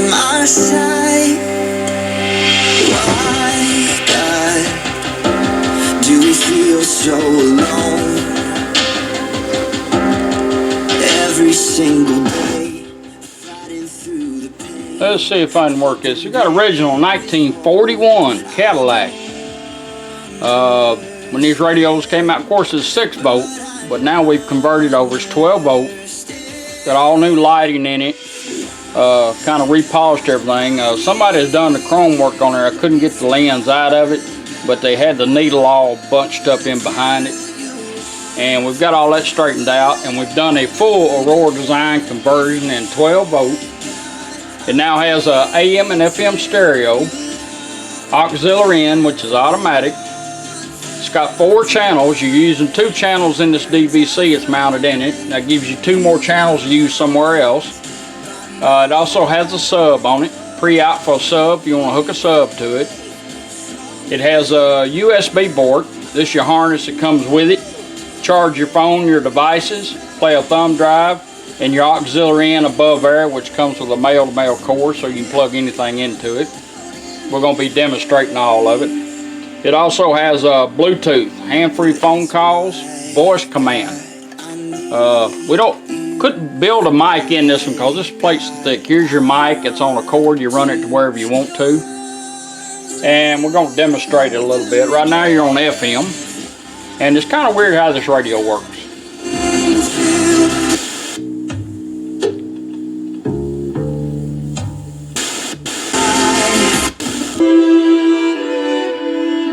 my side. Why, God, do we feel so alone? Every single day, fighting through the pain. Let's see if I can work this. We got original 1941 Cadillac. When these radios came out, of course it's 6-volt, but now we've converted over. It's 12-volt. Got all new lighting in it. Kind of repolished everything. Somebody has done the chrome work on there. I couldn't get the lens out of it, but they had the needle all bunched up in behind it. And we've got all that straightened out, and we've done a full Aurora Design conversion in 12-volt. It now has a AM and FM stereo, auxiliary in, which is automatic. It's got 4 channels. You're using 2 channels in this DVC. It's mounted in it. That gives you 2 more channels to use somewhere else. It also has a sub on it, pre-out for a sub if you want to hook a sub to it. It has a USB board. This is your harness that comes with it. Charge your phone, your devices, play a thumb drive, and your auxiliary in above there, which comes with a male-to-male cord, so you can plug anything into it. We're going to be demonstrating all of it. It also has Bluetooth, hand-free phone calls, voice command. Couldn't build a mic in this one because this plate's thick. Here's your mic. It's on a cord. You run it to wherever you want to. And we're going to demonstrate it a little bit. Right now you're on FM. And it's kind of weird how this radio works.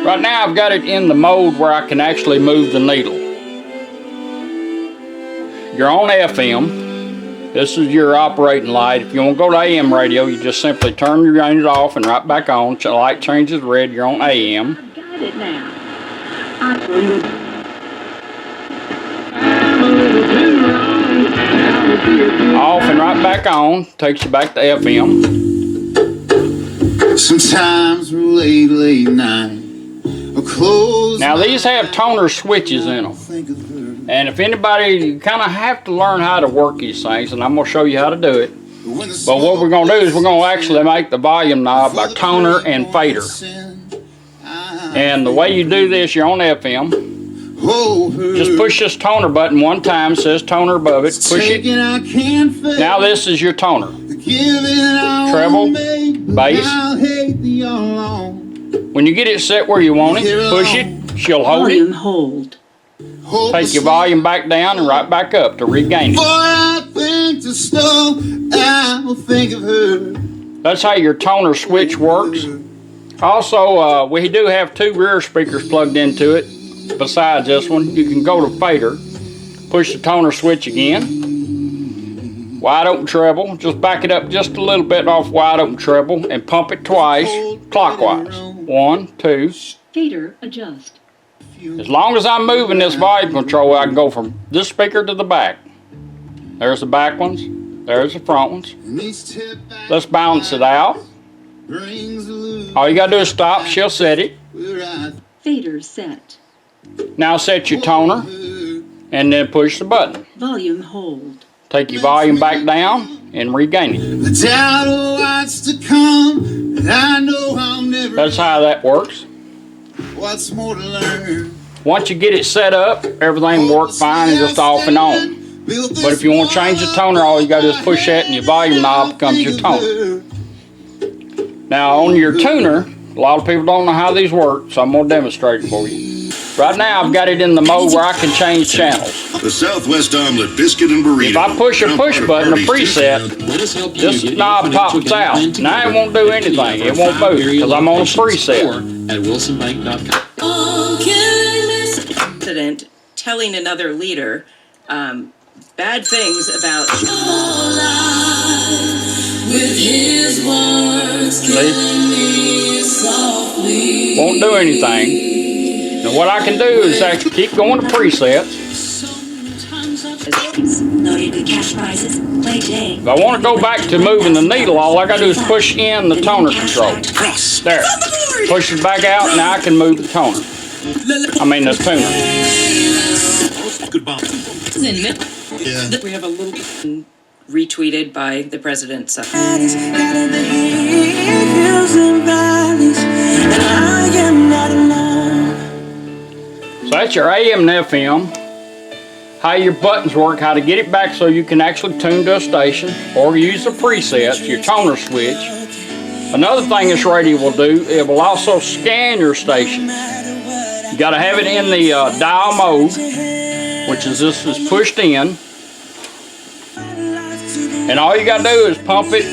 Right now I've got it in the mode where I can actually move the needle. You're on FM. This is your operating light. If you want to go to AM radio, you just simply turn your unit off and right back on. The light changes red, you're on AM. I've got it now. Off and right back on. Takes you back to FM. Sometimes we're late night. Now these have toner switches in them. And if anybody, you kind of have to learn how to work these things, and I'm going to show you how to do it. But what we're going to do is we're going to actually make the volume knob a toner and fader. And the way you do this, you're on FM. Just push this toner button one time, it says toner above it, push it. Now this is your toner. Treble, bass. When you get it set where you want it, push it, she'll hold it. Hold. Take your volume back down and right back up to regain it. That's how your toner switch works. Also, we do have 2 rear speakers plugged into it. Besides this one, you can go to fader, push the toner switch again, wide open treble, just back it up just a little bit off wide open treble and pump it twice clockwise. 1, 2. Fader adjust. As long as I'm moving this volume control, I can go from this speaker to the back. There's the back ones, there's the front ones. Let's balance it out. All you gotta do is stop, she'll set it. Fader set. Now set your toner and then push the button. Volume hold. Take your volume back down and regain it. That's how that works. What's more to learn? Once you get it set up, everything will work fine and just off and on. But if you want to change the toner, all you got to do is push that and your volume knob becomes your toner. Now on your tuner, a lot of people don't know how these work, so I'm going to demonstrate it for you. Right now I've got it in the mode where I can change channels. The Southwest Omelet Biscuit and Burrito. If I push a push button, a preset, this knob pops out. Now it won't do anything. It won't move because I'm on a preset. At wilsonbank.com. Incident telling another leader bad things about. See? Won't do anything. Now what I can do is actually keep going to presets. If I want to go back to moving the needle, all I got to do is push in the toner control. There. Push it back out, now I can move the toner. I mean the tuner. Goodbye. We have a little retweeted by the president's son. So that's your AM and FM. How your buttons work, how to get it back so you can actually tune to a station or use the presets, your toner switch. Another thing this radio will do, it will also scan your station. You got to have it in the dial mode, which is this is pushed in. And all you got to do is pump it,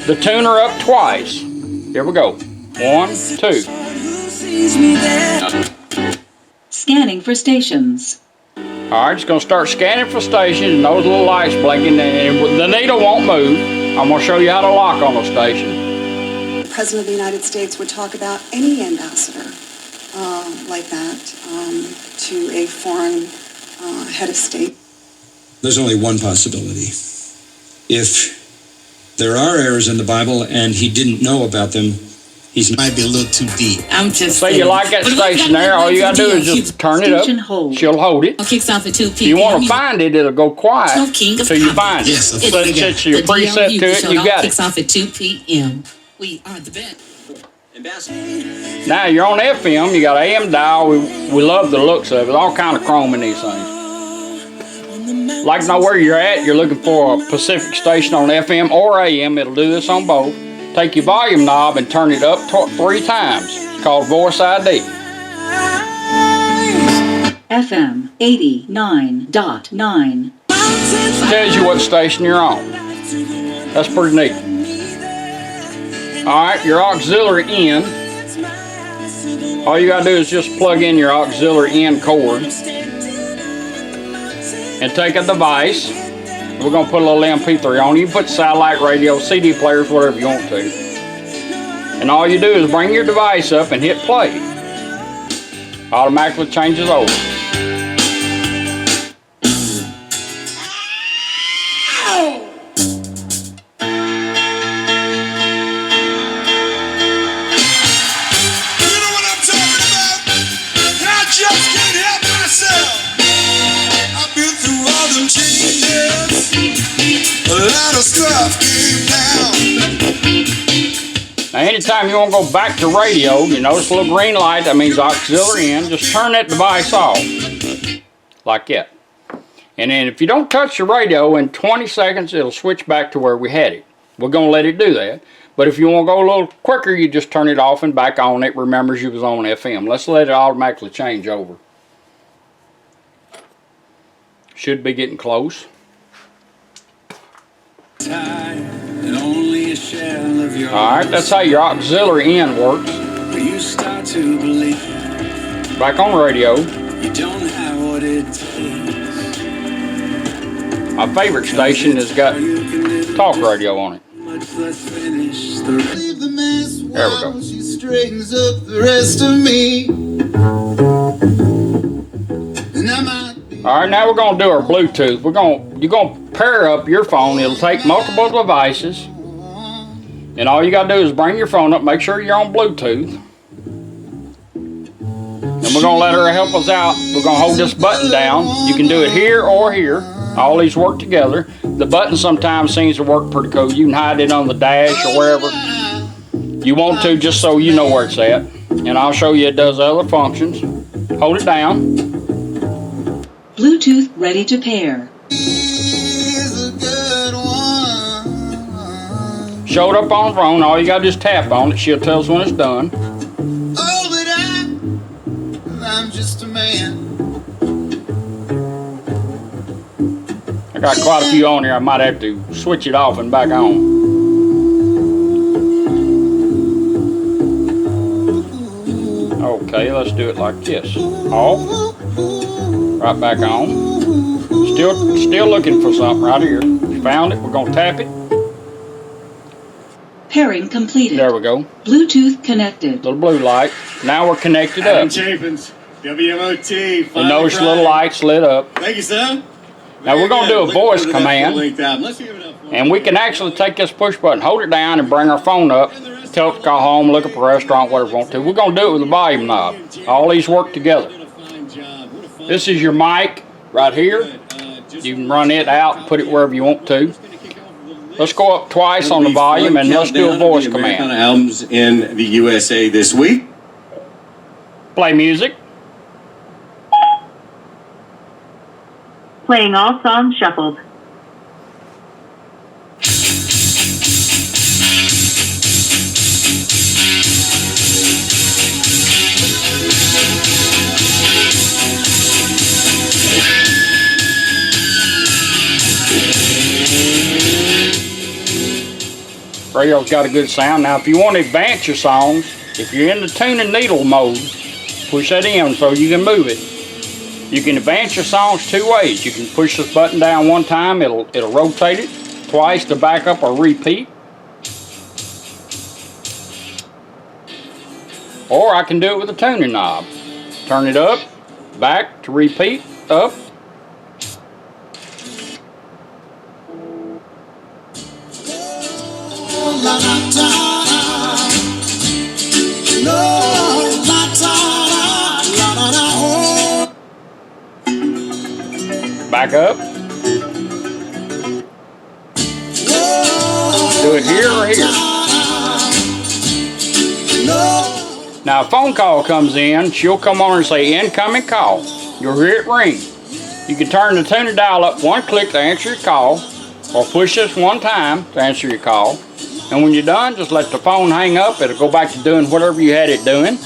the tuner up twice. Here we go. 1, 2. Scanning for stations. Alright, it's going to start scanning for stations and those little lights blinking, and the needle won't move. I'm going to show you how to lock on the station. The President of the United States would talk about any ambassador like that to a foreign head of state. There's only one possibility. If there are errors in the Bible and he didn't know about them, he might be a little too deep. I'm just Say you like that station there, all you got to do is just turn it up. Station hold. She'll hold it. Kicks off at 2 p.m. If you want to find it, it'll go quiet until you find it. Yes, So it sets your preset to it and you got Kicks it. off at 2 p.m. We are the best. Now you're on FM, you got AM dial. We love the looks of it. All kind of chrome in these things. Like to know where you're at, you're looking for a Pacific station on FM or AM. It'll do this on both. Take your volume knob and turn it up 3 times. It's called Voice ID. FM 89.9. Tells you what station you're on. That's pretty neat. Alright, your auxiliary in. All you gotta do is just plug in your auxiliary in cord and take a device. We're going to put a little MP3 on. You can put satellite radio, CD players, whatever you want to. And all you do is bring your device up and hit play. Automatically changes over. Now anytime you want to go back to radio, you notice a little green light, that means auxiliary in. Just turn that device off, like that. And then if you don't touch the radio, in 20 seconds it'll switch back to where we had it. We're going to let it do that. But if you want to go a little quicker, you just turn it off and back on. It remembers you was on FM. Let's let it automatically change over. Should be getting close. Alright, that's how your auxiliary in works. Back on radio. My favorite station has got talk radio on it. There we go. Alright, now we're going to do our Bluetooth. You're going to pair up your phone. It'll take multiple devices. And all you got to do is bring your phone up, make sure you're on Bluetooth. And we're going to let her help us out. We're going to hold this button down. You can do it here or here. All these work together. The button sometimes seems to work pretty cool. You can hide it on the dash or wherever you want to, just so you know where it's at. And I'll show you it does other functions. Hold it down. Bluetooth ready to pair. Showed up on the phone. All you got to do is tap on it. She'll tell us when it's done. Oh, but I'm just a man. I got quite a few on here. I might have to switch it off and back on. Okay, let's do it like this. Off. Right back on. Still looking for something right here. Found it. We're going to tap it. Pairing completed. There we go. Bluetooth connected. Little blue light. Now we're connected Adam up. Chapins, WMOT. You notice little lights lit up. Thank you, sir. Now we're going to do a voice command. Let's give it up. And we can actually take this push button, hold it down, and bring our phone up. Tell it to go home, look up a restaurant, whatever we want to. We're going to do it with the volume knob. All these work together. This is your mic right here. You can run it out and put it wherever you want to. Let's go up twice on the volume and let's do a voice American command. albums in the USA this week. Play music. Playing all songs shuffled. Radio's got a good sound. Now, if you want to advance your songs, if you're in the tuning needle mode, push that in so you can move it. You can advance your songs two ways. You can push this button down one time, it'll rotate it. Twice to back up or repeat. Or I can do it with the tuning knob. Turn it up, back to repeat, up. Back up. Do it here or here. Now a phone call comes in, she'll come on and say incoming call. You'll hear it ring. You can turn the tuner dial up one click to answer your call, or push this one time to answer your call. And when you're done, just let the phone hang up. It'll go back to doing whatever you had it doing.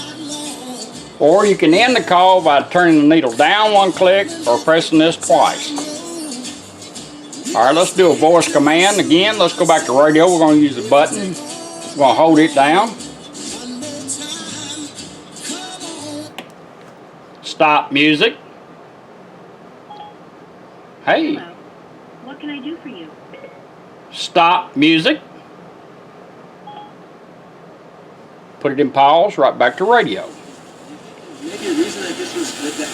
Or you can end the call by turning the needle down one click or pressing this twice. Alright, let's do a voice command again. Let's go back to radio. We're going to use the button. We're going to hold it down. Stop music. Hey. Hello. What can I do for you? Stop music. Put it in pause, right back to radio. Maybe a reason that this was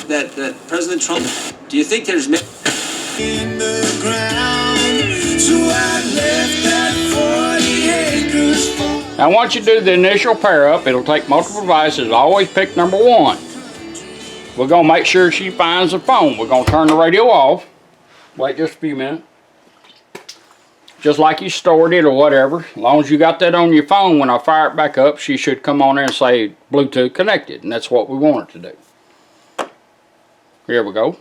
that President Trump. Do you think there's In the ground, so I left that 40 acres for. Now once you do the initial pair up, it'll take multiple devices. Always pick number one. We're going to make sure she finds the phone. We're going to turn the radio off. Wait just a few minutes. Just like you stored it or whatever. As long as you got that on your phone, when I fire it back up, she should come on there and say Bluetooth connected. And that's what we want it to do. Here we go.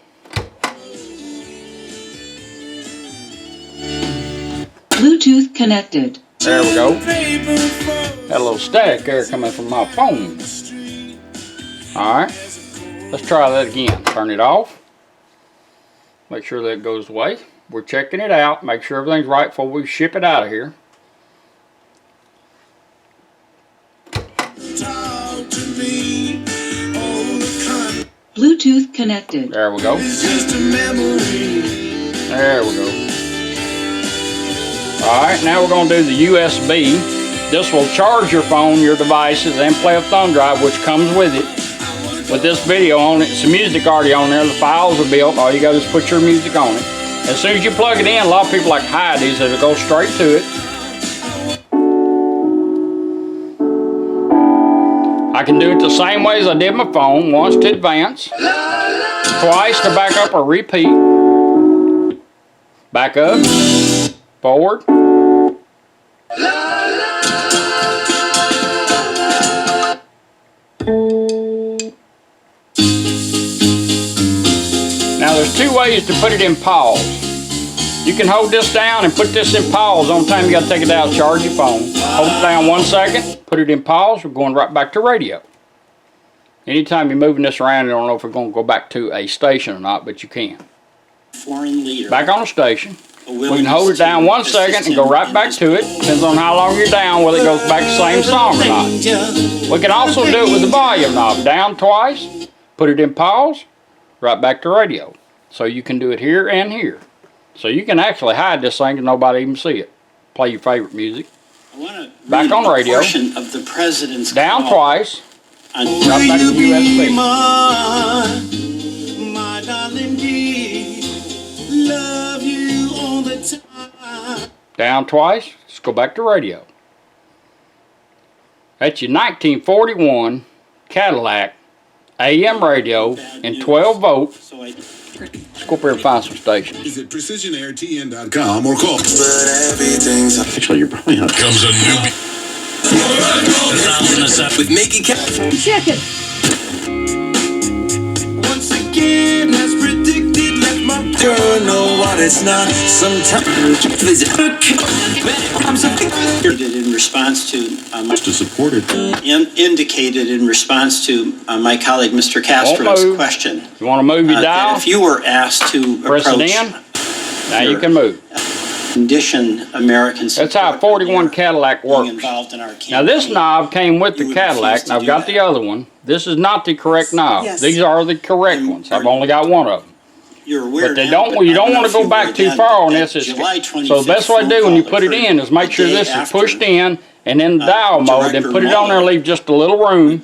Bluetooth connected. There we go. Got a little static there coming from my phone. Alright. Let's try that again. Turn it off. Make sure that goes away. We're checking it out. Make sure everything's right before we ship it out of here. Bluetooth connected. There we go. There we go. Alright, now we're going to do the USB. This will charge your phone, your devices, and play a thumb drive, which comes with it. With this video on it, some music already on there. The files are built. All you got is put your music on it. As soon as you plug it in, a lot of people like to hide these. It'll go straight to it. I can do it the same way as I did my phone. Once to advance, twice to back up or repeat. Back up, forward. Now there's two ways to put it in pause. You can hold this down and put this in pause. On time you got to take it out, charge your phone. Hold it down 1 second, put it in pause. We're going right back to radio. Anytime you're moving this around, you don't know if we're going to go back to a station or not, but you can. foreign leader? Back on the station. We can hold it down 1 second and go right back to it. Depends on how long you're down, whether it goes back to the same song or not. We can also do it with the volume knob. Down twice, put it in pause, right back to radio. So you can do it here and here. So you can actually hide this thing and nobody even see it. Play your favorite music. Back on radio. Of the president's down twice. And right back to USB. My darling dear, love you all the time. Down twice. Let's go back to radio. That's your 1941 Cadillac AM radio and 12 volt. So I. Let's go up here and find some stations. Visit precisionairtn.com or call. Actually, you're probably not. Comes a new. With Mickey Check it. Once again, as predicted, left my don't know what it's not. Sometimes visit. In response to To support it. indicated in response to my colleague Mr. Castro's question. You want to move your that dial? if you were asked to Press it approach in. Now you can move. condition Americans. That's how a 41 Cadillac works. Involved in our campaign. Now this knob came with You the would Cadillac, refuse to and I've do got that. the other one. This is not the correct knob. Yes. These are the correct ones. I've only got one of them. You're aware But they now, don't. You I don't know want if to go you back were too then far on at this. July So the best way to do when you put it in is make sure this is pushed in and in dial mode, then put it on there and leave just a little room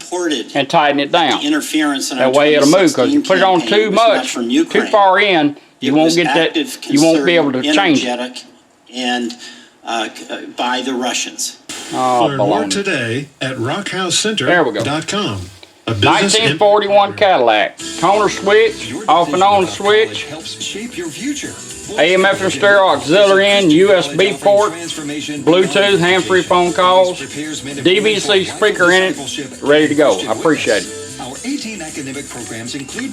and tighten it down. Interference in That our way it'll move, because you 2016 put it on campaign too was not much, from too Ukraine. far in, you It won't was get that. active, You won't be able to concerted, change it. energetic, and by the Russians. Oh, Learn more baloney. today at There we go. rockhousecenter.com. A business 1941 Cadillac. Toner switch, off and on switch. Helps shape your future. AM, FM stereo, auxiliary in, USB port, Bluetooth, hand-free phone calls, DVC speaker in it, ready to go. I appreciate it. Our 18 academic programs include